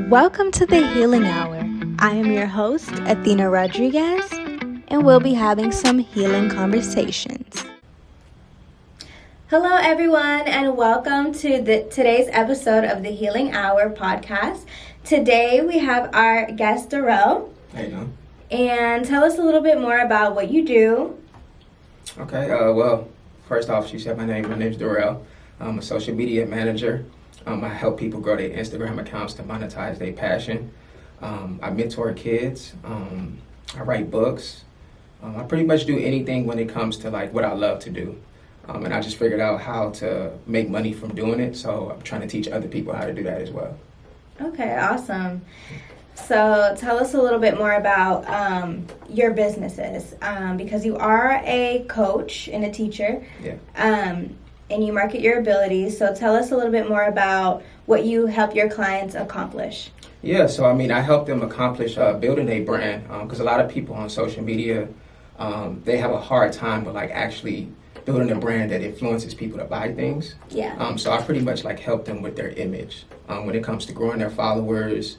Welcome to the Healing Hour. I am your host, Athena Rodriguez, and we'll be having some healing conversations. Hello, everyone, and welcome to today's episode of the Healing Hour podcast. Today, we have our guest, Darrell. How you doing? And tell us a little bit more about what you do. Okay, well, first off, she said my name. My name's Darrell. I'm a social media manager. I help people grow their Instagram accounts to monetize their passion. I mentor kids. I write books. I pretty much do anything when it comes to like what I love to do. And I just figured out how to make money from doing it. So I'm trying to teach other people how to do that as well. Okay, awesome. So tell us a little bit more about your businesses, because you are a coach and a teacher. Yeah. And you market your abilities. So tell us a little bit more about what you help your clients accomplish. Yeah, so I help them accomplish building a brand, because a lot of people on social media, they have a hard time with like actually building a brand that influences people to buy things. Yeah. So I pretty much like help them with their image when it comes to growing their followers,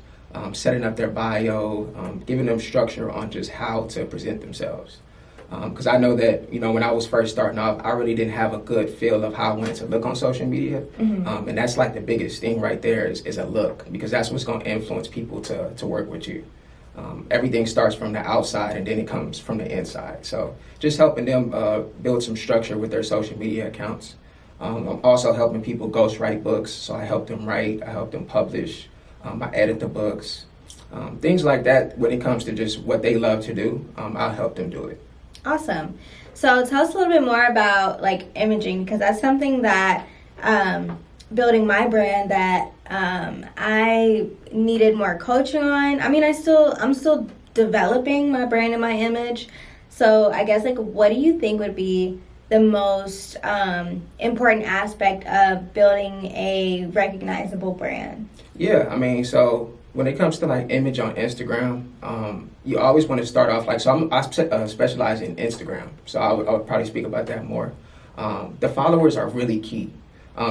setting up their bio, giving them structure on just how to present themselves. Because I know that, when I was first starting off, I really didn't have a good feel of how I wanted to look on social media. Mm-hmm. And that's like the biggest thing right there is a look, because that's what's going to influence people to work with you. Everything starts from the outside and then it comes from the inside. So just helping them build some structure with their social media accounts. I'm also helping people ghostwrite books. So I help them write, I help them publish, I edit the books, things like that. When it comes to just what they love to do, I'll help them do it. Awesome. So tell us a little bit more about like imaging, because that's something that building my brand that I needed more coaching on. I'm still developing my brand and my image. So I guess like what do you think would be the most important aspect of building a recognizable brand? Yeah, so when it comes to like image on Instagram, you always want to start off like, so I specialize in Instagram, so I'll probably speak about that more. The followers are really key,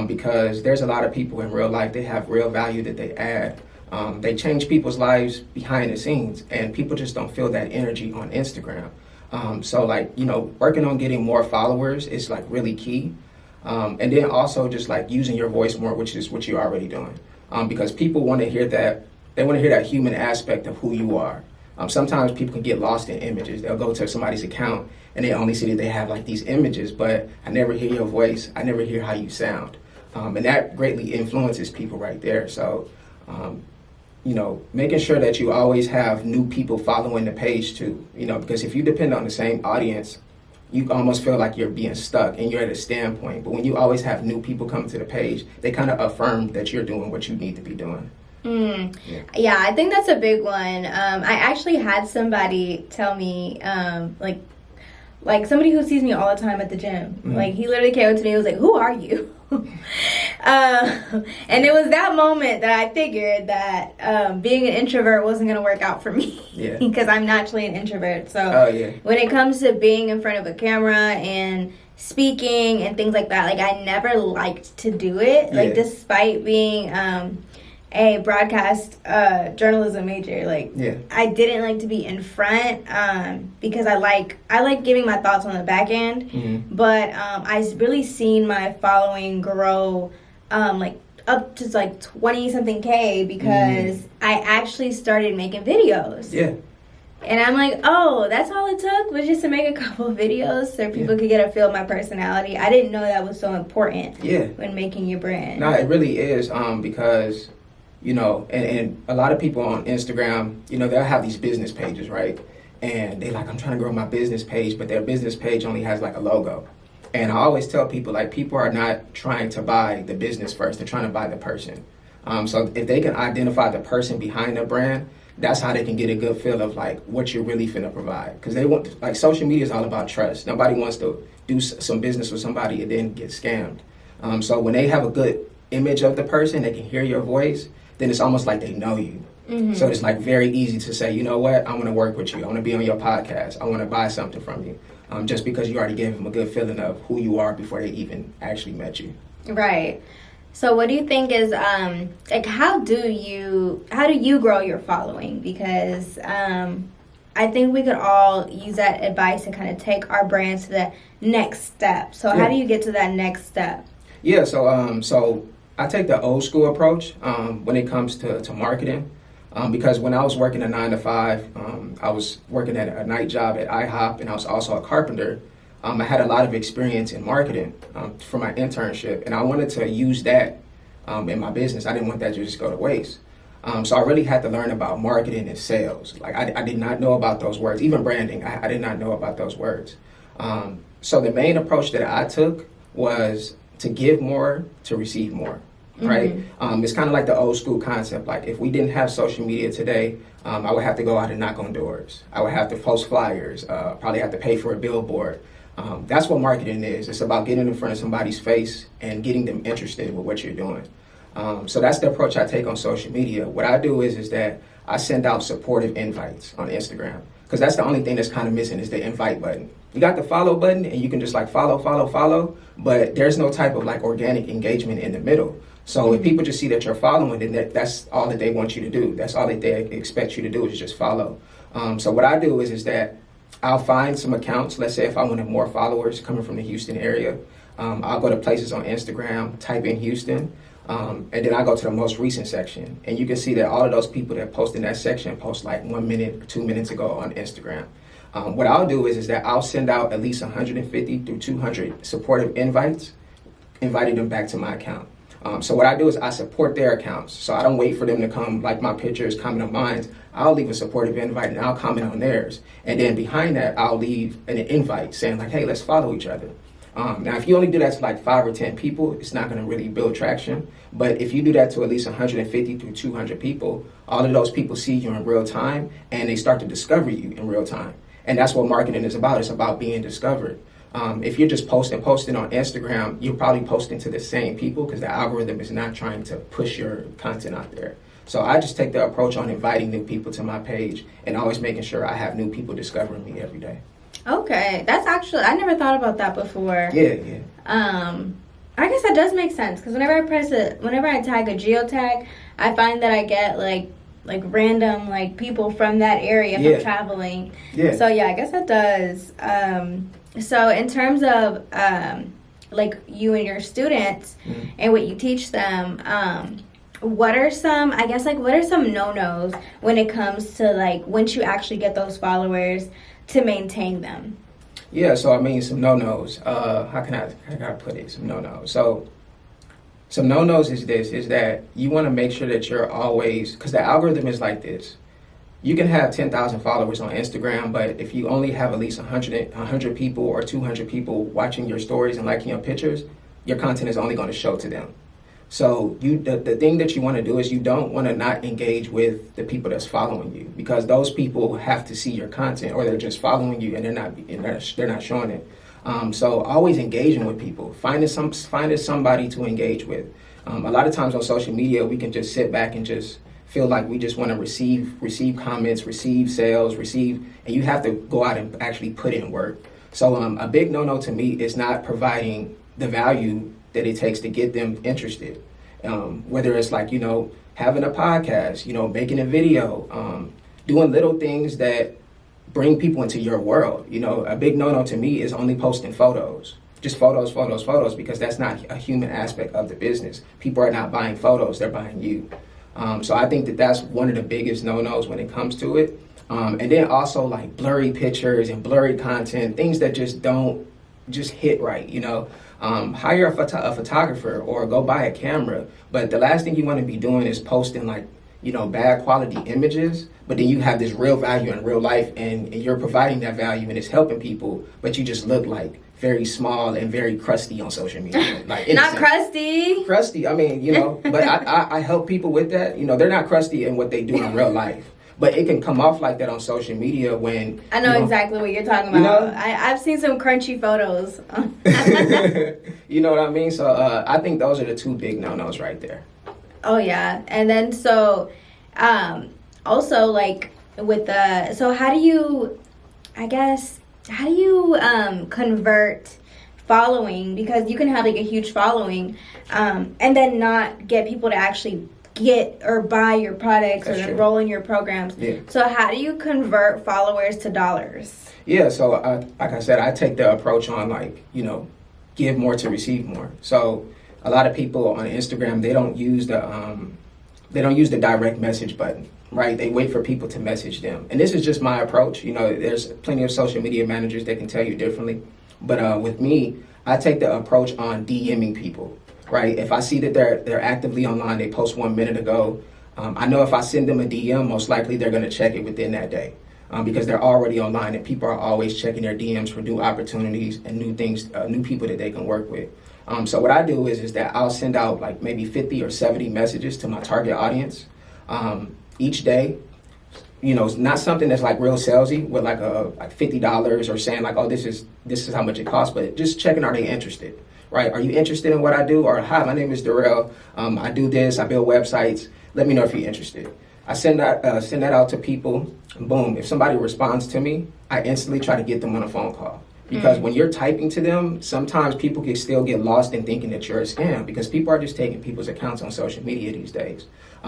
because there's a lot of people in real life, they have real value that they add. They change people's lives behind the scenes, and people just don't feel that energy on Instagram. So like, working on getting more followers is like really key. And then also just like using your voice more, which is what you're already doing. Because people want to hear that. They want to hear that human aspect of who you are. Sometimes people can get lost in images. They'll go to somebody's account and they only see that they have like these images, but I never hear your voice. I never hear how you sound. And that greatly influences people right there. So, making sure that you always have new people following the page too, because if you depend on the same audience, you almost feel like you're being stuck and you're at a standpoint. But when you always have new people coming to the page, they kind of affirm that you're doing what you need to be doing. Yeah, I think that's a big one. I actually had somebody tell me, like somebody who sees me all the time at the gym. Mm-hmm. Like he literally came up to me and was like, "Who are you?" And it was that moment that I figured that being an introvert wasn't going to work out for me. Yeah. Because I'm naturally an introvert. So when it comes to being in front of a camera and speaking and things like that, like I never liked to do it. Like despite being a broadcast journalism major, I didn't like to be in front because I like giving my thoughts on the back end. Mm-hmm. But I really seen my following grow up to like 20 something K because I actually started making videos. Yeah. And I'm like, oh, that's all it took was just to make a couple of videos so people could get a feel of my personality. I didn't know that was so important when making your brand. No, it really is because and a lot of people on Instagram, they'll have these business pages, right? And they like, I'm trying to grow my business page, but their business page only has like a logo. And I always tell people, like, people are not trying to buy the business first. They're trying to buy the person. So if they can identify the person behind the brand, that's how they can get a good feel of like what you're really finna provide. Because they want, like, social media is all about trust. Nobody wants to do some business with somebody and then get scammed. So when they have a good image of the person, they can hear your voice, then it's almost like they know you. Mm-hmm. So it's like very easy to say, you know what, I want to work with you. I want to be on your podcast. I want to buy something from you. Just because you already gave them a good feeling of who you are before they even actually met you. Right. So what do you think is like how do you grow your following? Because I think we could all use that advice to kind of take our brands to the next step. So how do you get to that next step? Yeah, so I take the old school approach when it comes to marketing. Because when I was working a 9 to 5, I was working at a night job at IHOP, and I was also a carpenter. I had a lot of experience in marketing for my internship, and I wanted to use that in my business. I didn't want that to just go to waste. So I really had to learn about marketing and sales. Like I did not know about those words, even branding. I did not know about those words. So the main approach that I took was to give more to receive more. Right? It's kind of like the old school concept. Like if we didn't have social media today, I would have to go out and knock on doors. I would have to post flyers, probably have to pay for a billboard. That's what marketing is. It's about getting in front of somebody's face and getting them interested with what you're doing. So that's the approach I take on social media. What I do is that I send out supportive invites on Instagram, because that's the only thing that's kind of missing is the invite button. You got the follow button and you can just like follow, but there's no type of like organic engagement in the middle. So if people just see that you're following, then that's all that they want you to do. That's all that they expect you to do is just follow. So what I do is that I'll find some accounts. Let's say if I wanted more followers coming from the Houston area, I'll go to places on Instagram, type in Houston, and then I go to the most recent section. And you can see that all of those people that post in that section post like 1 minute, 2 minutes ago on Instagram. What I'll do is that I'll send out at least 150 through 200 supportive invites, inviting them back to my account. So what I do is I support their accounts. So I don't wait for them to come, like my pictures, comment on mine. I'll leave a supportive invite and I'll comment on theirs. And then behind that, I'll leave an invite saying like, hey, let's follow each other. Now, if you only do that to like 5 or 10 people, it's not going to really build traction. But if you do that to at least 150 through 200 people, all of those people see you in real time and they start to discover you in real time. And that's what marketing is about. It's about being discovered. If you're just posting on Instagram, you're probably posting to the same people because the algorithm is not trying to push your content out there. So I just take the approach on inviting new people to my page and always making sure I have new people discovering me every day. Okay, that's actually, I never thought about that before. Yeah. I guess that does make sense because whenever I tag a geotag, I find that I get like random like people from that area from traveling. Yeah. So yeah, I guess that does. So in terms of like you and your students and what you teach them, what are some no-nos when it comes to like once you actually get those followers to maintain them? Yeah, so I mean some no-nos. How can I put it? Some no-nos. So some no-nos is that you want to make sure that you're always, because the algorithm is like this. You can have 10,000 followers on Instagram, but if you only have at least 100 people or 200 people watching your stories and liking your pictures, your content is only going to show to them. So the thing that you want to do is you don't want to not engage with the people that's following you, because those people have to see your content, or they're just following you and they're not showing it. So always engaging with people, finding somebody to engage with. A lot of times on social media, we can just sit back and just feel like we just want to receive comments, receive sales, and you have to go out and actually put in work. So a big no-no to me is not providing the value that it takes to get them interested. Whether it's like, having a podcast, making a video, doing little things that bring people into your world. A big no-no to me is only posting photos. Just photos, because that's not a human aspect of the business. People are not buying photos, they're buying you. So I think that's one of the biggest no-nos when it comes to it. And then also like blurry pictures and blurry content, things that just don't just hit right, Hire a photographer or go buy a camera. But the last thing you want to be doing is posting like, bad quality images, but then you have this real value in real life and you're providing that value and it's helping people, but you just look like very small and very crusty on social media. Like not crusty. Crusty, I mean, but I help people with that. They're not crusty in what they do in real life. But it can come off like that on social media when... I know exactly what you're talking about. I've seen some crunchy photos. You know what I mean? So I think those are the two big no-nos right there. Oh, yeah. And then so also like with so how do you convert following, because you can have like a huge following, and then not get people to actually get or buy your products or enroll in your programs. Yeah. So how do you convert followers to dollars? Yeah, so like I said, I take the approach on like, give more to receive more. So a lot of people on Instagram, they don't use the direct message button, right? They wait for people to message them. And this is just my approach. There's plenty of social media managers that can tell you differently. But with me, I take the approach on DMing people. Right? If I see that they're actively online, they post 1 minute ago, I know if I send them a DM, most likely they're going to check it within that day, because they're already online and people are always checking their DMs for new opportunities and new things, new people that they can work with. So what I do is that I'll send out like maybe 50 or 70 messages to my target audience each day. Not something that's like real salesy with like $50 or saying like, oh, this is how much it costs, but just checking, are they interested? Right? Are you interested in what I do? Or, hi, my name is Darrell. I do this. I build websites. Let me know if you're interested. I send that out to people. And boom. If somebody responds to me, I instantly try to get them on a phone call. Because when you're typing to them, sometimes people can still get lost in thinking that you're a scam, because people are just taking people's accounts on social media these days.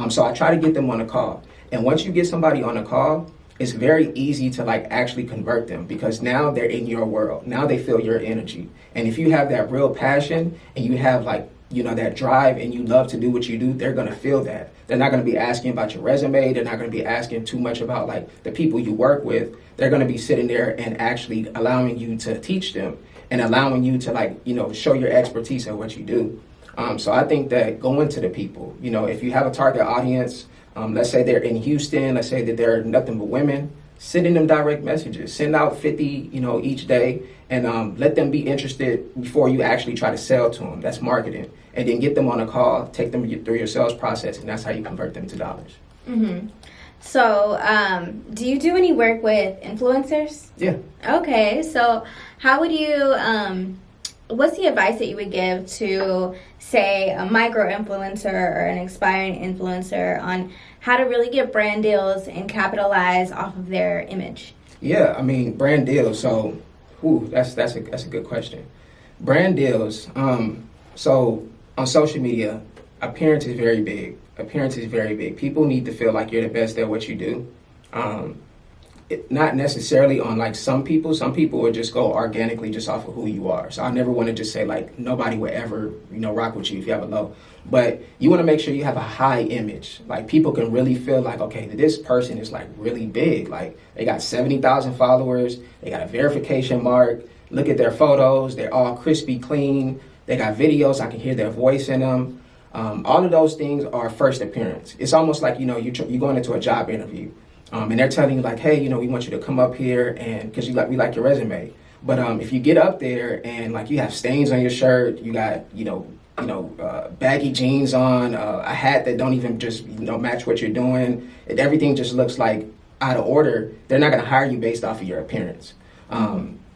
So I try to get them on a call. And once you get somebody on a call, it's very easy to like actually convert them, because now they're in your world. Now they feel your energy. And if you have that real passion and you have like, that drive and you love to do what you do, they're going to feel that. They're not going to be asking about your resume. They're not going to be asking too much about like the people you work with. They're going to be sitting there and actually allowing you to teach them and allowing you to like, show your expertise at what you do. So I think that going to the people, if you have a target audience, let's say they're in Houston, let's say that they're nothing but women, sending them direct messages, send out 50, each day, and let them be interested before you actually try to sell to them. That's marketing. And then get them on a call, take them through your sales process, and that's how you convert them to dollars. Mm-hmm. So, do you do any work with influencers? Yeah. Okay, so how would you, what's the advice that you would give to, say, a micro-influencer or an aspiring influencer on how to really get brand deals and capitalize off of their image? Yeah, I mean, brand deals. So, that's a good question. Brand deals. So on social media, appearance is very big. People need to feel like you're the best at what you do. Not necessarily on like some people. Some people would just go organically just off of who you are. So I never want to just say like nobody would ever, rock with you if you have a low. But you want to make sure you have a high image. Like people can really feel like, okay, this person is like really big. Like they got 70,000 followers. They got a verification mark. Look at their photos. They're all crispy clean. They got videos. I can hear their voice in them. All of those things are first appearance. It's almost like, you're going into a job interview. And they're telling you like, hey, we want you to come up here and because we like your resume. But if you get up there and like you have stains on your shirt, you got, baggy jeans on, a hat that don't even just, match what you're doing. Everything just looks like out of order. They're not going to hire you based off of your appearance.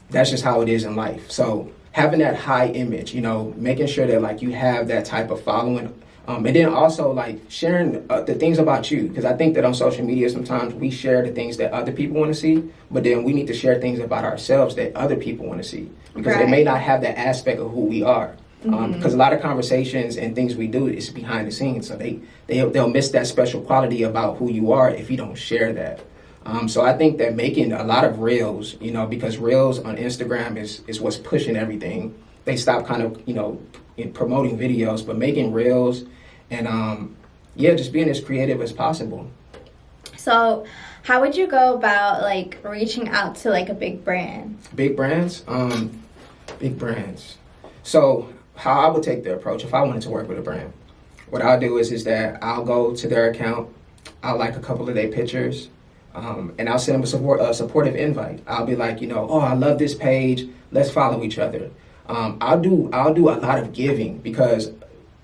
That's just how it is in life. So having that high image, making sure that like you have that type of following. And then also like sharing the things about you, because I think that on social media sometimes we share the things that other people want to see, but then we need to share things about ourselves that other people want to see, because they may not have that aspect of who we are. Because a lot of conversations and things we do is behind the scenes, so they'll miss that special quality about who you are if you don't share that. So I think that making a lot of reels, because reels on Instagram is what's pushing everything. They stop kind of, in promoting videos, but making reels and just being as creative as possible. So how would you go about like reaching out to like a big brand? Big brands? Big brands. So how I would take the approach if I wanted to work with a brand, what I'll do is that I'll go to their account, I'll like a couple of their pictures, and I'll send them a supportive invite. I'll be like, oh, I love this page, let's follow each other. I'll do a lot of giving because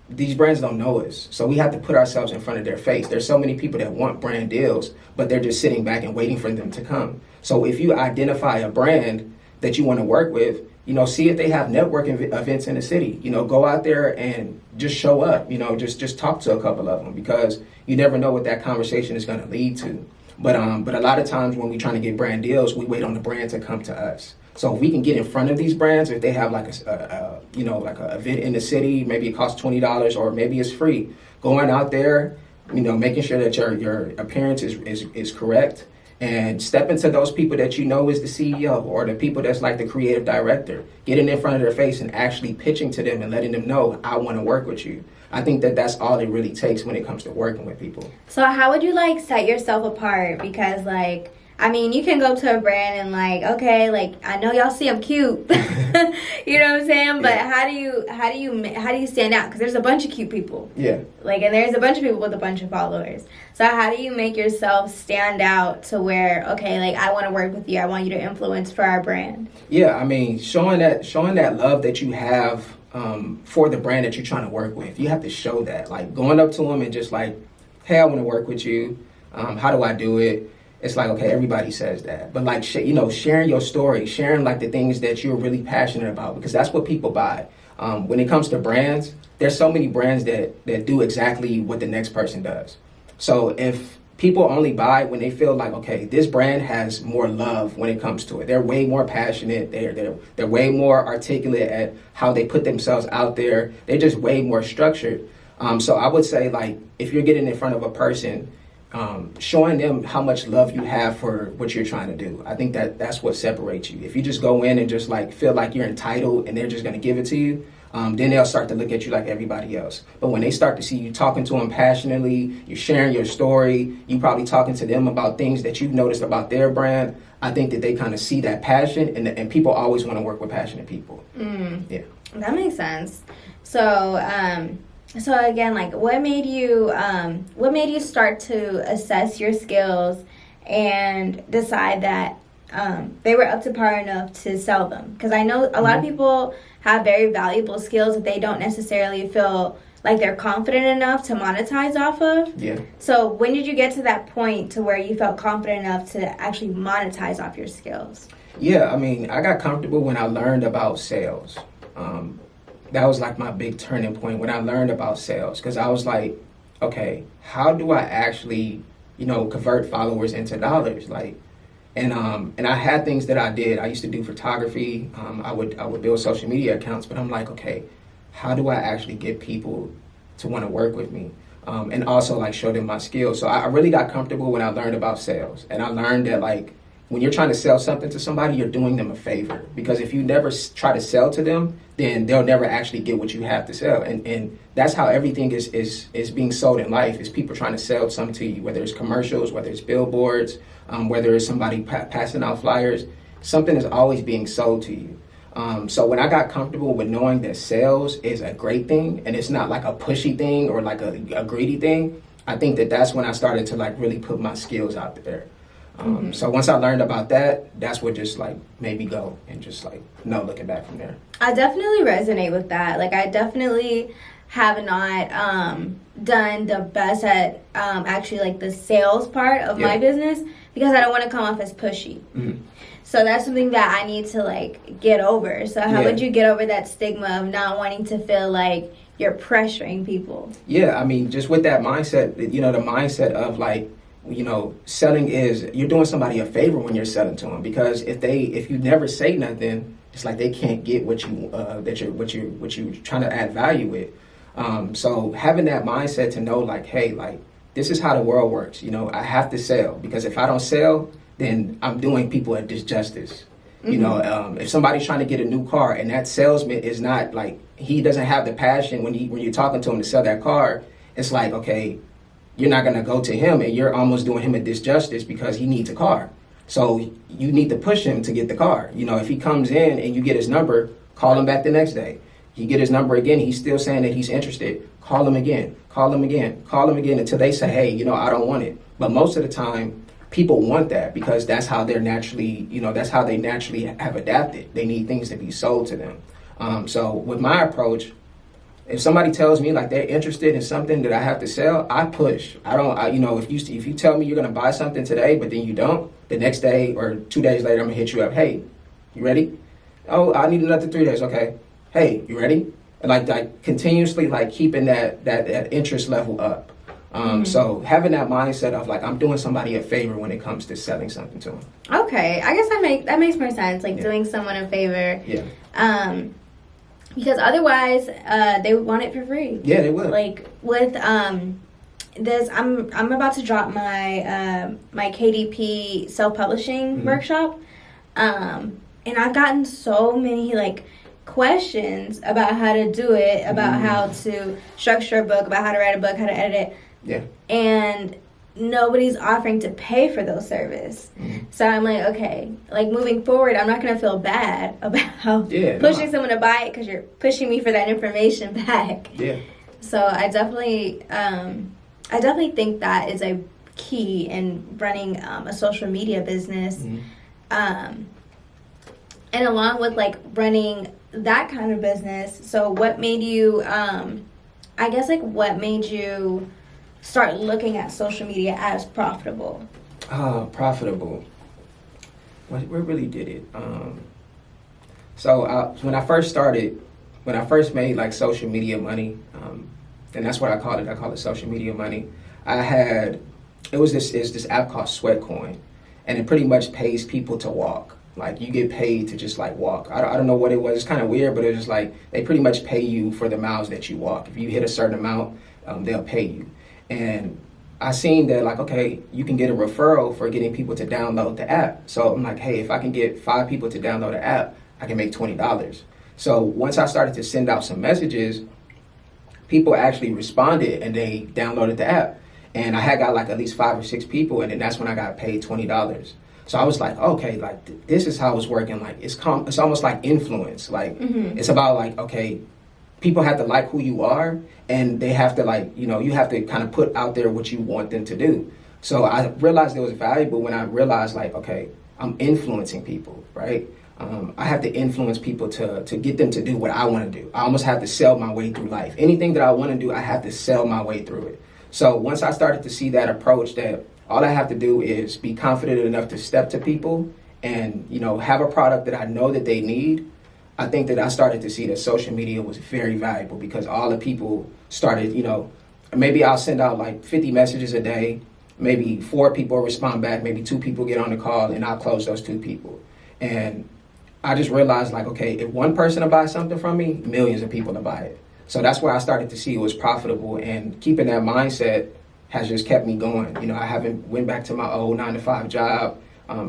these brands don't know us. So we have to put ourselves in front of their face. There's so many people that want brand deals, but they're just sitting back and waiting for them to come. So if you identify a brand that you want to work with, see if they have networking events in the city. Go out there and just show up. Just talk to a couple of them, because you never know what that conversation is going to lead to. But a lot of times when we're trying to get brand deals, we wait on the brand to come to us. So if we can get in front of these brands, if they have like a you know, like an event in the city, maybe it costs $20 or maybe it's free. Going out there, you know, making sure that your appearance is correct, and step into those people that you know is the CEO or the people that's like the creative director, getting in front of their face and actually pitching to them and letting them know, I want to work with you. I think that that's all it really takes when it comes to working with people. So how would you like set yourself apart? Because like, I mean, you can go to a brand and like, okay, like I know y'all see I'm cute, you know what I'm saying? But how do you stand out? Because there's a bunch of cute people. Yeah. Like, and there's a bunch of people with a bunch of followers. So how do you make yourself stand out to where, okay, like I want to work with you, I want you to influence for our brand? Yeah, I mean, showing that love that you have for the brand that you're trying to work with, you have to show that. Like going up to them and just like, hey, I want to work with you. How do I do it? It's like, okay, everybody says that. But like, you know, sharing your story, sharing like the things that you're really passionate about, because that's what people buy. When it comes to brands, there's so many brands that do exactly what the next person does. So if people only buy when they feel like, okay, this brand has more love when it comes to it. They're way more passionate. They're way more articulate at how they put themselves out there. They're just way more structured. So I would say, like, if you're getting in front of a person, showing them how much love you have for what you're trying to do. I think that's what separates you. If you just go in and just like feel like you're entitled and they're just going to give it to you, then they'll start to look at you like everybody else. But when they start to see you talking to them passionately, you're sharing your story, you probably talking to them about things that you've noticed about their brand, I think that they kind of see that passion, and people always want to work with passionate people. Yeah. That makes sense. So, so again, like, what made you start to assess your skills and decide that they were up to par enough to sell them? Because I know a lot of people have very valuable skills that they don't necessarily feel like they're confident enough to monetize off of. Yeah. So when did you get to that point to where you felt confident enough to actually monetize off your skills? Yeah, I mean, I got comfortable when I learned about sales. That was like my big turning point when I learned about sales, because I was like, okay, how do I actually, you know, convert followers into dollars? Like, and I had things that I did. I used to do photography. I would build social media accounts, but I'm like, okay, how do I actually get people to want to work with me? And also like show them my skills. So I really got comfortable when I learned about sales, and I learned that like when you're trying to sell something to somebody, you're doing them a favor, because if you never try to sell to them, then they'll never actually get what you have to sell. And that's how everything is being sold in life, is people trying to sell something to you, whether it's commercials, whether it's billboards, whether it's somebody passing out flyers, something is always being sold to you. So when I got comfortable with knowing that sales is a great thing and it's not like a pushy thing or like a greedy thing, I think that's when I started to like really put my skills out there. So once I learned about that, that's what just like made me go and just like no looking back from there. I definitely resonate with that. Like, I definitely have not done the best at actually like the sales part of my business, because I don't want to come off as pushy. So that's something that I need to like get over. So how would you get over that stigma of not wanting to feel like you're pressuring people? Yeah, I mean, just with that mindset, you know, the mindset of like, you know, selling is, you're doing somebody a favor when you're selling to them, because if you never say nothing, it's like they can't get what you what you're trying to add value with. So having that mindset to know like, hey, like this is how the world works. You know, I have to sell, because if I don't sell, then I'm doing people a disjustice. You know, if somebody's trying to get a new car and that salesman is not like, he doesn't have the passion when you're talking to him to sell that car, it's like, okay, you're not going to go to him, and you're almost doing him a disjustice because he needs a car. So you need to push him to get the car. You know, if he comes in and you get his number, call him back the next day. You get his number again, he's still saying that he's interested. Call him again, call him again, call him again until they say, hey, you know, I don't want it. But most of the time, people want that because that's how they're naturally, you know, that's how they naturally have adapted. They need things to be sold to them. So with my approach, if somebody tells me like they're interested in something that I have to sell, I push. You know, if you tell me you're gonna buy something today, but then you don't, the next day or 2 days later, I'm gonna hit you up. Hey, you ready? Oh, I need another 3 days. Okay. Hey, you ready? And like continuously like keeping that interest level up. So having that mindset of like, I'm doing somebody a favor when it comes to selling something to them. Okay, I guess that makes more sense. Like doing someone a favor. Yeah. Because otherwise, they would want it for free. Yeah, they would. Like with this, I'm about to drop my my KDP self-publishing workshop, and I've gotten so many like questions about how to do it, about how to structure a book, about how to write a book, how to edit it. Yeah. And nobody's offering to pay for those services. So I'm like, okay, like moving forward, I'm not going to feel bad about pushing someone to buy it because you're pushing me for that information back. Yeah. So I definitely think that is a key in running a social media business. And along with like running that kind of business, so what made you, what made you start looking at social media as profitable? Profitable. What really did it? So when I first made like social media money, and that's what I call it social media money. It was this app called Sweatcoin, and it pretty much pays people to walk. Like you get paid to just like walk. I don't know what it was. It's kind of weird, but it was just like they pretty much pay you for the miles that you walk. If you hit a certain amount, they'll pay you. And I seen that like, okay, you can get a referral for getting people to download the app. So I'm like, hey, if I can get 5 people to download the app, I can make $20. So once I started to send out some messages, people actually responded and they downloaded the app. And I had got like at least 5 or 6 people, and then that's when I got paid $20. So I was like, okay, like this is how it's working. Like it's almost like influence. Like it's about like, okay, people have to like who you are, and they have to like, you have to kind of put out there what you want them to do. So I realized it was valuable when I realized like, okay, I'm influencing people, right? I have to influence people to get them to do what I want to do. I almost have to sell my way through life. Anything that I want to do, I have to sell my way through it. So once I started to see that approach, that all I have to do is be confident enough to step to people and, have a product that I know that they need, I think that I started to see that social media was very valuable, because all the people started, maybe I'll send out like 50 messages a day, maybe 4 people respond back, maybe 2 people get on the call, and I'll close those 2 people. And I just realized like, okay, if one person will buy something from me, millions of people will buy it. So that's where I started to see it was profitable, and keeping that mindset has just kept me going. I haven't went back to my old 9-to-5 job.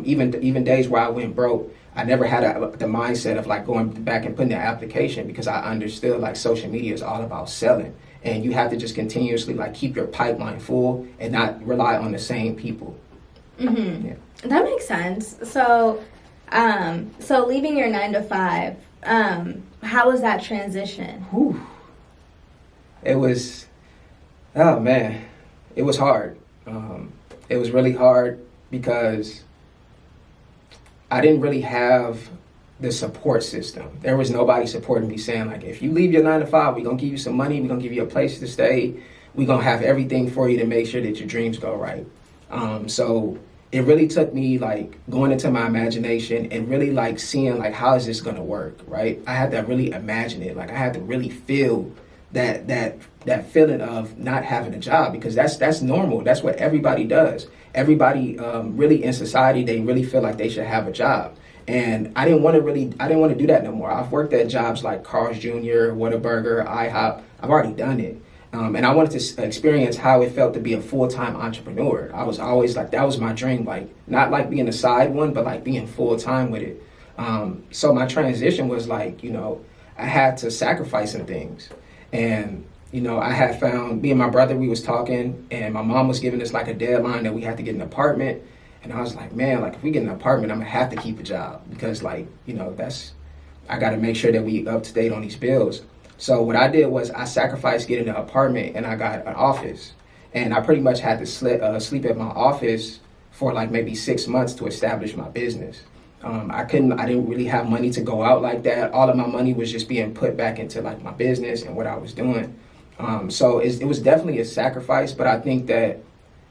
Even days where I went broke, I never had the mindset of like going back and putting the application, because I understood like social media is all about selling, and you have to just continuously like keep your pipeline full and not rely on the same people. Yeah. That makes sense. So, so leaving your 9-to-5, how was that transition? Whew. It was, oh man, it was hard. It was really hard because I didn't really have the support system. There was nobody supporting me saying like, if you leave your 9-to-5, we're going to give you some money. We're going to give you a place to stay. We're going to have everything for you to make sure that your dreams go right. So it really took me like going into my imagination and really like seeing like, how is this going to work? Right. I had to really imagine it. Like I had to really feel that feeling of not having a job, because that's normal. That's what everybody does. Everybody really in society, they really feel like they should have a job. And I didn't want to do that no more. I've worked at jobs like Carl's Jr., Whataburger, IHOP. I've already done it. And I wanted to experience how it felt to be a full-time entrepreneur. I was always like, that was my dream, like not like being a side one, but like being full-time with it. So my transition was like, I had to sacrifice some things. And, I had found, me and my brother, we was talking, and my mom was giving us like a deadline that we had to get an apartment. And I was like, man, like if we get an apartment, I'm gonna have to keep a job, because like, I got to make sure that we up to date on these bills. So what I did was I sacrificed getting an apartment, and I got an office, and I pretty much had to sleep at my office for like maybe 6 months to establish my business. I didn't really have money to go out like that. All of my money was just being put back into like my business and what I was doing. So it was definitely a sacrifice, but I think that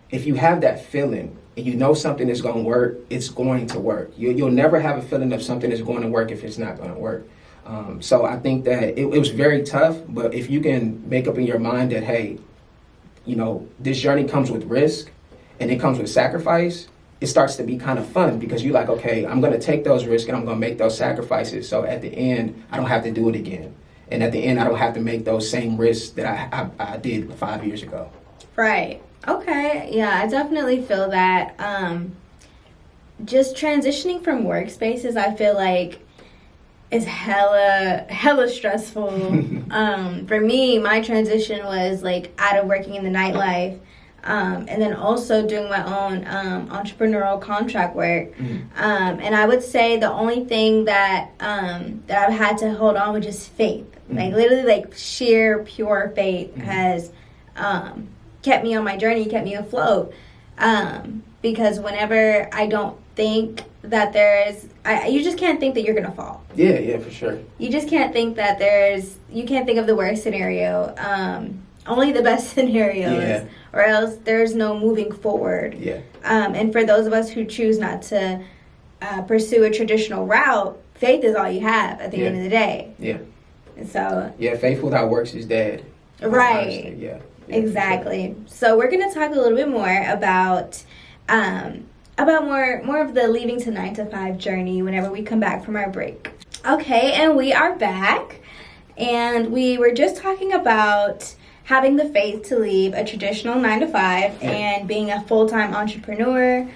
if you have that feeling and something is going to work, it's going to work. You'll never have a feeling of something is going to work if it's not going to work. So I think that it was very tough, but if you can make up in your mind that, hey, this journey comes with risk and it comes with sacrifice, it starts to be kind of fun because you're like, okay, I'm going to take those risks and I'm going to make those sacrifices. So at the end, I don't have to do it again. And at the end, I don't have to make those same risks that I did 5 years ago. Right. Okay. Yeah, I definitely feel that. Just transitioning from workspaces, I feel like is hella stressful. For me, my transition was like out of working in the nightlife, and then also doing my own entrepreneurial contract work. And I would say the only thing that I've had to hold on with is faith. Like literally, like sheer pure faith has kept me on my journey, kept me afloat. Because whenever I don't think that you just can't think that you're gonna fall. Yeah, for sure. You just can't think that you can't think of the worst scenario. Only the best scenarios, or else there's no moving forward. Yeah. And for those of us who choose not to pursue a traditional route, faith is all you have at the end of the day. Yeah. And so. Yeah, faith without works is dead. Right. Honestly, yeah. Exactly. Sure. So we're gonna talk a little bit more about more of the leaving to 9 to 5 journey whenever we come back from our break. Okay, and we are back, and we were just talking about having the faith to leave a traditional 9 to 5 and being a full-time entrepreneur,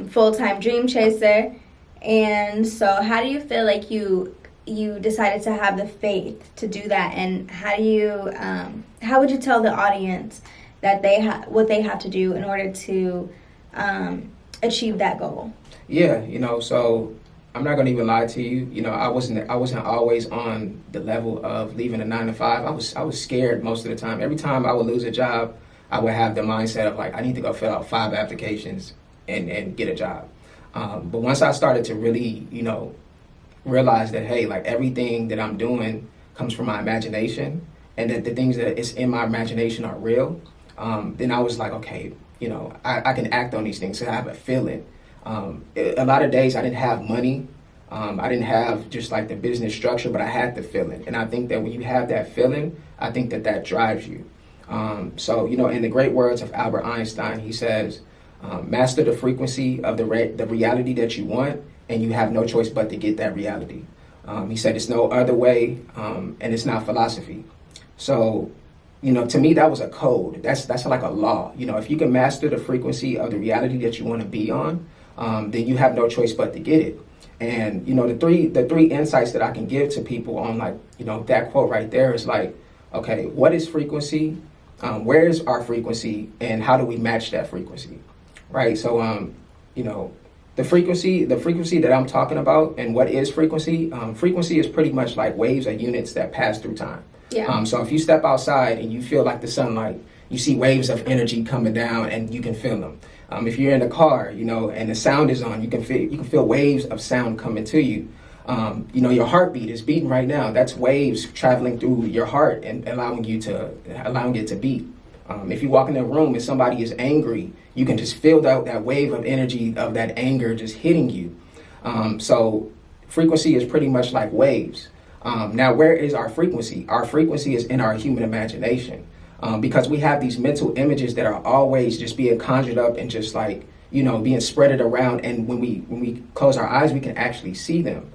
full-time dream chaser. And so how do you feel like you decided to have the faith to do that, and how would you tell the audience that what they have to do in order to achieve that goal? Yeah, so I'm not gonna even lie to you. I wasn't always on the level of leaving a 9 to 5. I was scared most of the time. Every time I would lose a job, I would have the mindset of like, I need to go fill out 5 applications and get a job. But once I started to really, realize that, hey, like everything that I'm doing comes from my imagination, and that the things that is in my imagination are real, then I was like, okay, I can act on these things. So I have a feeling. A lot of days I didn't have money. I didn't have just like the business structure, but I had the feeling. And I think that when you have that feeling, I think that drives you. So, in the great words of Albert Einstein, he says, master the frequency of the reality that you want, and you have no choice but to get that reality. He said it's no other way, and it's not philosophy. So, to me, that was a code. That's like a law. If you can master the frequency of the reality that you want to be on, then you have no choice but to get it. And, the three insights that I can give to people on that quote right there is like, okay, what is frequency? Where is our frequency, and how do we match that frequency? Right. So, the frequency that I'm talking about, and what is frequency? Frequency is pretty much like waves or units that pass through time. Yeah. So if you step outside and you feel like the sunlight, you see waves of energy coming down, and you can feel them. If you're in a car, and the sound is on, you can feel waves of sound coming to you. Your heartbeat is beating right now. That's waves traveling through your heart and allowing it to beat. If you walk in a room and somebody is angry, you can just feel that wave of energy of that anger just hitting you. So frequency is pretty much like waves. Now, where is our frequency? Our frequency is in our human imagination, because we have these mental images that are always just being conjured up and just like, being spreaded around. And when we close our eyes, we can actually see them.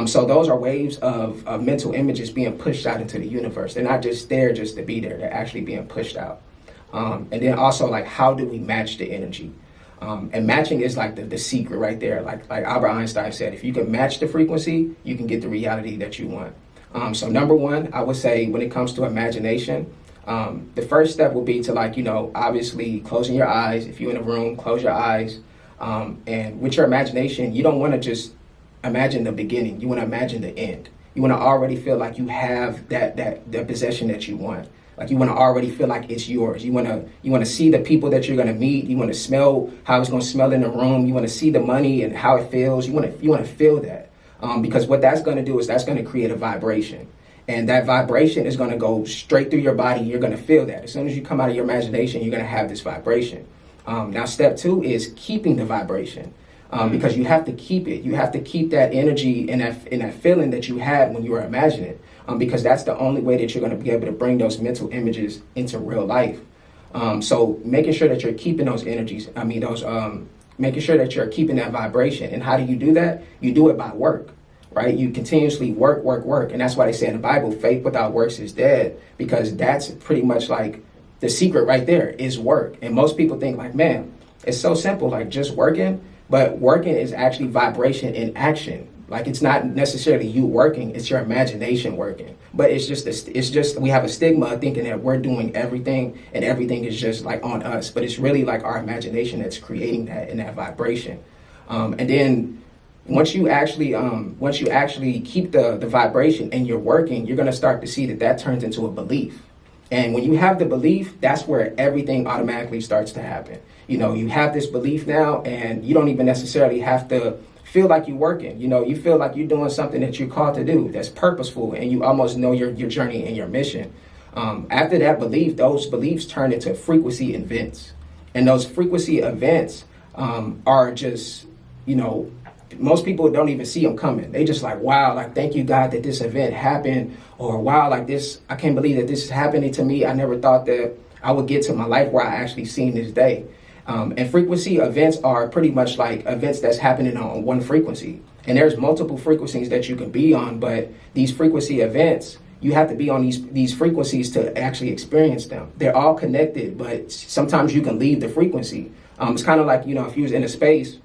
So those are waves of mental images being pushed out into the universe. They're not just there just to be there. They're actually being pushed out. And then also, like, how do we match the energy? And matching is like the secret right there. Like Albert Einstein said, if you can match the frequency, you can get the reality that you want. So number one, I would say when it comes to imagination, the first step will be to obviously closing your eyes. If you're in a room, close your eyes. And with your imagination, you don't want to just imagine the beginning. You want to imagine the end. You want to already feel like you have the possession that you want. Like you want to already feel like it's yours. You want to see the people that you're going to meet. You want to smell how it's going to smell in the room. You want to see the money and how it feels. You want to feel that, because what that's going to do is that's going to create a vibration, and that vibration is going to go straight through your body. You're going to feel that as soon as you come out of your imagination. You're going to have this vibration. Now, step two is keeping the vibration, because you have to keep it. You have to keep that energy and that feeling that you had when you were imagining. Because that's the only way that you're going to be able to bring those mental images into real life. So making sure that you're keeping those energies, making sure that you're keeping that vibration. And how do you do that? You do it by work, right? You continuously work. And that's why they say in the Bible, faith without works is dead, because that's pretty much like the secret right there is work. And most people think like, man, it's so simple, like just working, but working is actually vibration in action. Like it's not necessarily you working, it's your imagination working. But it's just we have a stigma of thinking that we're doing everything and everything is just like on us. But it's really like our imagination that's creating that and that vibration. And then once you actually keep the vibration and you're working, you're gonna start to see that turns into a belief. And when you have the belief, that's where everything automatically starts to happen. You know, you have this belief now, and you don't even necessarily have to feel like you're working. You know, you feel like you're doing something that you're called to do that's purposeful, and you almost know your journey and your mission. After that belief, those beliefs turn into frequency events. And those frequency events are just, you know, most people don't even see them coming. They just like, wow, like, thank you, God, that this event happened. Or wow, like this, I can't believe that this is happening to me. I never thought that I would get to my life where I actually seen this day. And frequency events are pretty much like events that's happening on one frequency. And there's multiple frequencies that you can be on, but these frequency events, you have to be on these frequencies to actually experience them. They're all connected, but sometimes you can leave the frequency. It's kind of like, you know, if you was in a space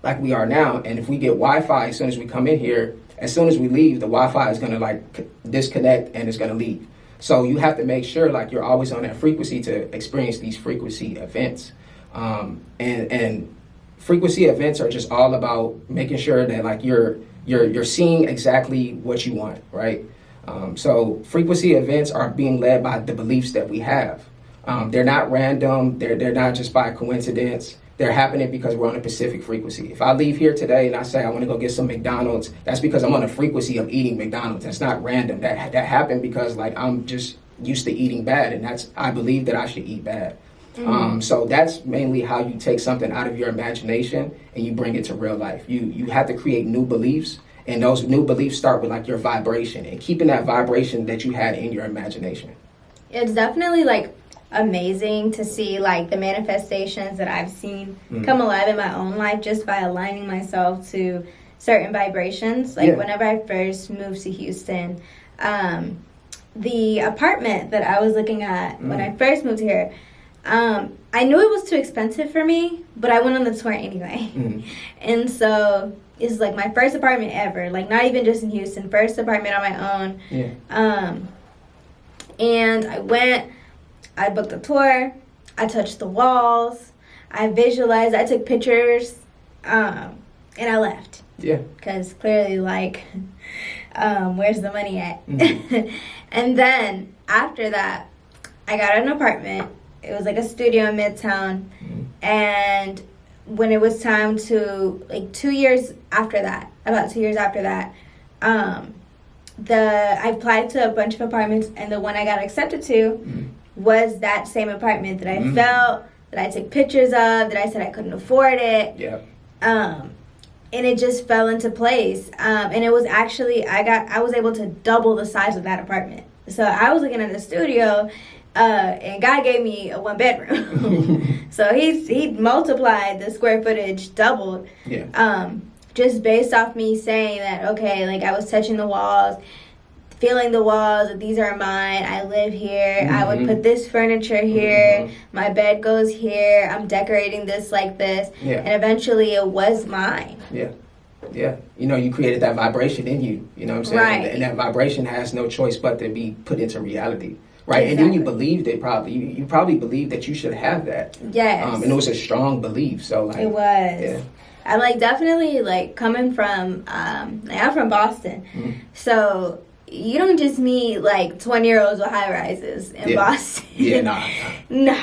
like we are now, and if we get Wi-Fi as soon as we come in here, as soon as we leave, the Wi-Fi is going to like disconnect and it's going to leave. So you have to make sure like you're always on that frequency to experience these frequency events. And frequency events are just all about making sure that like you're seeing exactly what you want, right? So frequency events are being led by the beliefs that we have. They're not random. They're not just by coincidence. They're happening because we're on a specific frequency. If I leave here today and I say I want to go get some McDonald's, that's because I'm on a frequency of eating McDonald's. That's not random. That happened because like I'm just used to eating bad, and I believe that I should eat bad. So that's mainly how you take something out of your imagination and you bring it to real life. You have to create new beliefs, and those new beliefs start with like your vibration and keeping that vibration that you had in your imagination. It's definitely like amazing to see like the manifestations that I've seen come alive in my own life just by aligning myself to certain vibrations. Like whenever I first moved to Houston, the apartment that I was looking at when I first moved here, I knew it was too expensive for me, but I went on the tour anyway. And so it's like my first apartment ever, like not even just in Houston, first apartment on my own. And I booked a tour, I touched the walls, I visualized, I took pictures, and I left. Yeah. Because clearly, like, where's the money at? And then, after that, I got an apartment. It was like a studio in Midtown. And when it was time to, like, about 2 years after that, I applied to a bunch of apartments, and the one I got accepted to was that same apartment that I felt, that I took pictures of, that I said I couldn't afford it. Yeah. And it just fell into place. And it was actually, I was able to double the size of that apartment. So I was looking at the studio, and God gave me a 1-bedroom. So he multiplied the square footage, doubled. Yeah. Just based off me saying that, okay, like I was touching the walls, feeling the walls, that these are mine, I live here, I would put this furniture here, my bed goes here, I'm decorating this like this, and eventually it was mine. Yeah, you know, you created that vibration in you, you know what I'm saying? Right. And that vibration has no choice but to be put into reality, right? Exactly. And then you believed it probably, you probably believed that you should have that. Yes. And it was a strong belief, so like. It was. Yeah. I like definitely like coming from, I'm from Boston, so you don't just meet like 20-year-olds with high rises in Boston. Yeah, nah.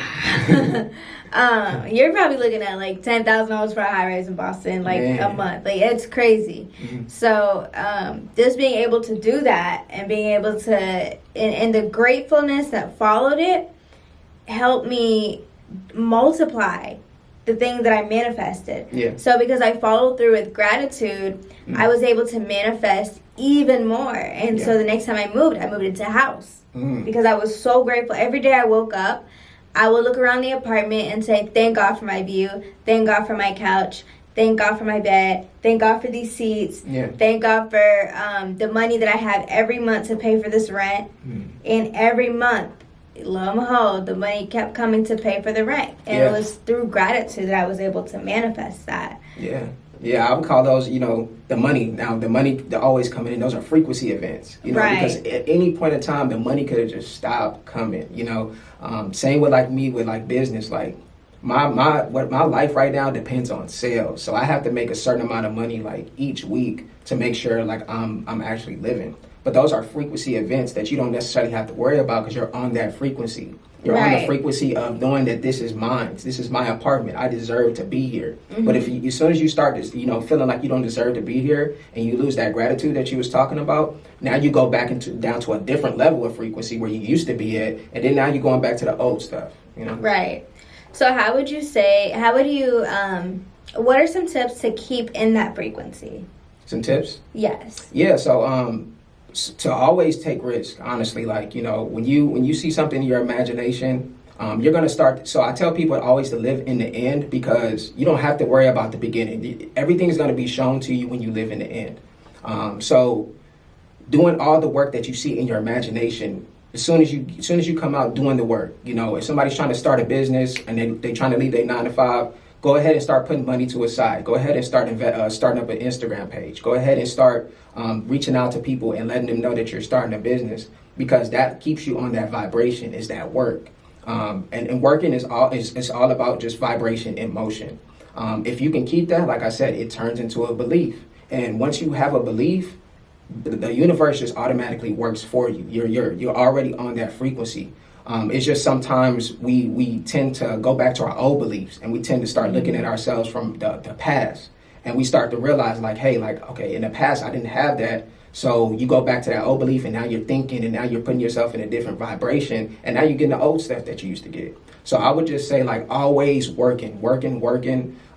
You're probably looking at like $10,000 for a high rise in Boston, like a month. Like it's crazy. So just being able to do that and being able to, and the gratefulness that followed it helped me multiply the thing that I manifested. Yeah. So because I followed through with gratitude, I was able to manifest even more. And so the next time I moved into a house because I was so grateful. Every day I woke up, I will look around the apartment and say, thank God for my view, thank God for my couch, thank God for my bed, thank God for these seats, thank God for the money that I have every month to pay for this rent. And every month, lo and behold, the money kept coming to pay for the rent. And it was through gratitude that I was able to manifest that. Yeah, I would call those, the money. Now, the money that always coming in, those are frequency events, because at any point in time, the money could have just stopped coming, Same with me with business, my life right now depends on sales. So I have to make a certain amount of money each week to make sure I'm actually living. But those are frequency events that you don't necessarily have to worry about because you're on that frequency. You're on the frequency of knowing that this is mine. This is my apartment. I deserve to be here. But if you, as soon as you start this, feeling like you don't deserve to be here, and you lose that gratitude that you was talking about, now you go back down to a different level of frequency where you used to be at, and then now you're going back to the old stuff. Right. So what are some tips to keep in that frequency? Some tips? Yes. Yeah. So to always take risk, honestly, when you see something in your imagination, you're going to start. So I tell people always to live in the end, because you don't have to worry about the beginning. Everything is going to be shown to you when you live in the end. So doing all the work that you see in your imagination, as soon as you come out doing the work, if somebody's trying to start a business and they're trying to leave their 9 to 5, go ahead and start putting money to a side. Go ahead and start starting up an Instagram page. Go ahead and start reaching out to people and letting them know that you're starting a business, because that keeps you on that vibration, is that work. And working is all about just vibration in motion. If you can keep that, like I said, it turns into a belief. And once you have a belief, the universe just automatically works for you. You're already on that frequency. It's just sometimes we tend to go back to our old beliefs, and we tend to start looking at ourselves from the past, and we start to realize okay, in the past I didn't have that. So you go back to that old belief, and now you're thinking, and now you're putting yourself in a different vibration, and now you're getting the old stuff that you used to get. So I would just say always working.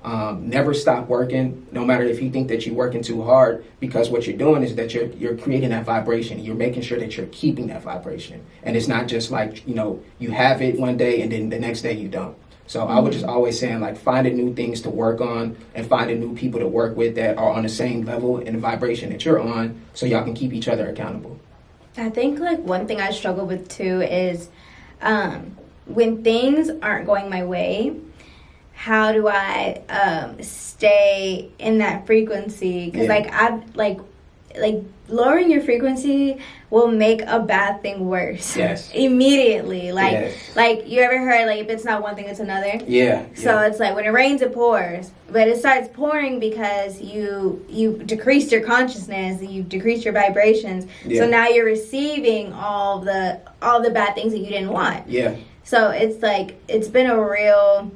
Never stop working, no matter if you think that you're working too hard, because what you're doing is that you're creating that vibration. You're making sure that you're keeping that vibration, and it's not just you have it one day and then the next day you don't. So I would just always saying finding new things to work on and finding new people to work with that are on the same level and the vibration that you're on, so y'all can keep each other accountable. I think one thing I struggle with too is when things aren't going my way, how do I stay in that frequency? Because lowering your frequency will make a bad thing worse. Yes. Immediately. You ever heard if it's not one thing, it's another? Yeah. So it's when it rains, it pours. But it starts pouring because you decreased your consciousness, you decreased your vibrations. Yeah. So now you're receiving all the bad things that you didn't want. Yeah. So it's been a real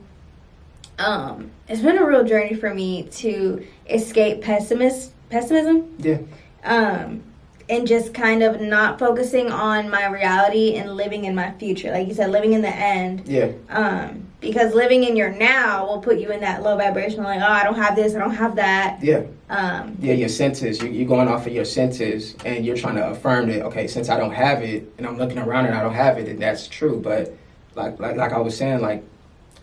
journey for me to escape pessimism. Yeah. And just kind of not focusing on my reality and living in my future. Like you said, living in the end. Yeah. Because living in your now will put you in that low vibration, I don't have this, I don't have that. Yeah. Your senses, you're going off of your senses, and you're trying to affirm that, okay, since I don't have it, and I'm looking around and I don't have it, and that's true. But like I was saying,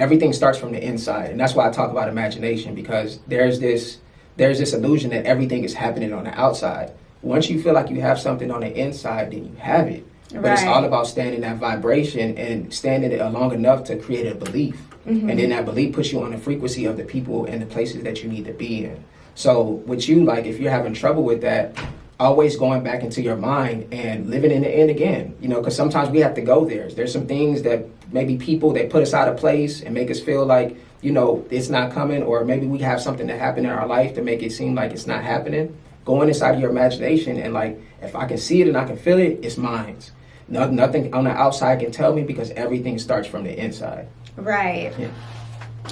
everything starts from the inside, and that's why I talk about imagination, because there's this illusion that everything is happening on the outside. Once you feel like you have something on the inside, then you have it. But It's all about staying in that vibration and standing it long enough to create a belief. Mm-hmm. And then that belief puts you on the frequency of the people and the places that you need to be in. So with you, if you're having trouble with that, always going back into your mind and living in the end again, because sometimes we have to go there. There's some things that maybe people, they put us out of place and make us feel it's not coming, or maybe we have something that happened in our life to make it seem like it's not happening. Going inside of your imagination and if I can see it and I can feel it, it's mine. Nothing on the outside can tell me, because everything starts from the inside. Right. Yeah.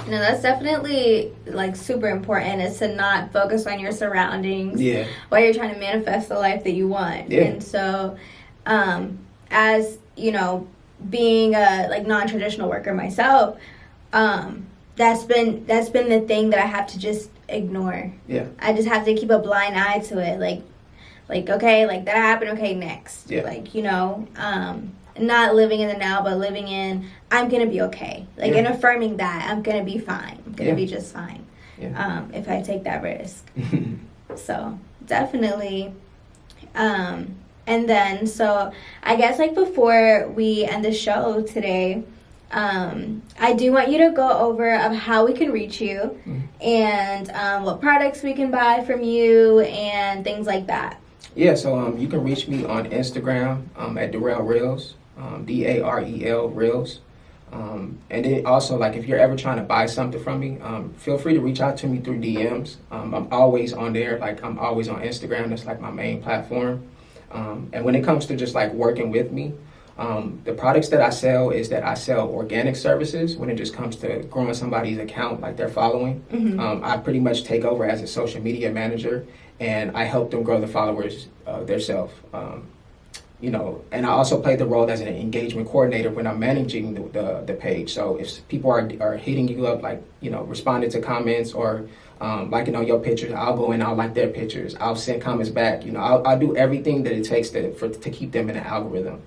No, that's definitely super important, is to not focus on your surroundings while you're trying to manifest the life that you want. Yeah. And so as being a non-traditional worker myself, that's been the thing that I have to just ignore. Yeah. I just have to keep a blind eye to it. Okay, that happened, okay, next. Yeah. not living in the now, but living in I'm gonna be okay, like, and affirming that I'm gonna be fine. I'm gonna be just fine. If I take that risk. So definitely. And then, so I guess, like, before we end the show today, I do want you to go over of how we can reach you, and what products we can buy from you and things like that. Yeah, so you can reach me on Instagram at Darrell Reels, Darel Reels. And then also, like, if you're ever trying to buy something from me, feel free to reach out to me through DMs. I'm always on there. Like, I'm always on Instagram. That's like my main platform. And when it comes to just like working with me, the products that I sell is that I sell organic services. When it just comes to growing somebody's account, like their following, I pretty much take over as a social media manager, and I help them grow the followers themselves. You know, and I also play the role as an engagement coordinator when I'm managing the page. So if people are hitting you up, like, you know, responding to comments or liking on your pictures, I'll go in, I'll like their pictures, I'll send comments back. You know, I'll do everything that it takes to keep them in the algorithm.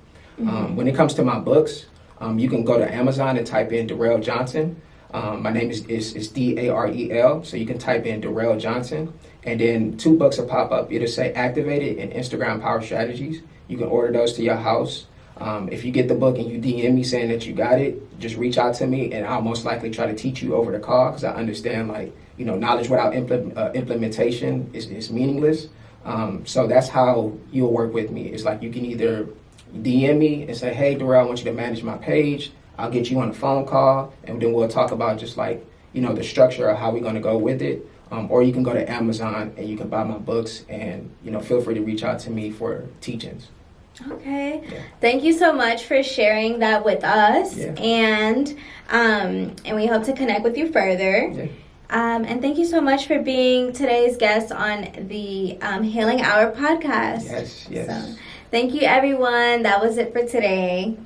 When it comes to my books, you can go to Amazon and type in Darrell Johnson. My name is Darel, so you can type in Darrell Johnson, and then 2 books will pop up. It'll say Activated and Instagram Power Strategies. You can order those to your house. If you get the book and you DM me saying that you got it, just reach out to me, and I'll most likely try to teach you over the call, because I understand, like, you know, knowledge without implementation is meaningless. So that's how you'll work with me. It's like you can either DM me and say, hey, Darrell, I want you to manage my page. I'll get you on a phone call, and then we'll talk about just, like, you know, the structure of how we're going to go with it. Or you can go to Amazon and you can buy my books, and, you know, feel free to reach out to me for teachings. Okay. Yeah. Thank you so much for sharing that with us. Yeah. And we hope to connect with you further. Yeah. And thank you so much for being today's guest on the Healing Hour podcast. Yes. So, thank you, everyone. That was it for today.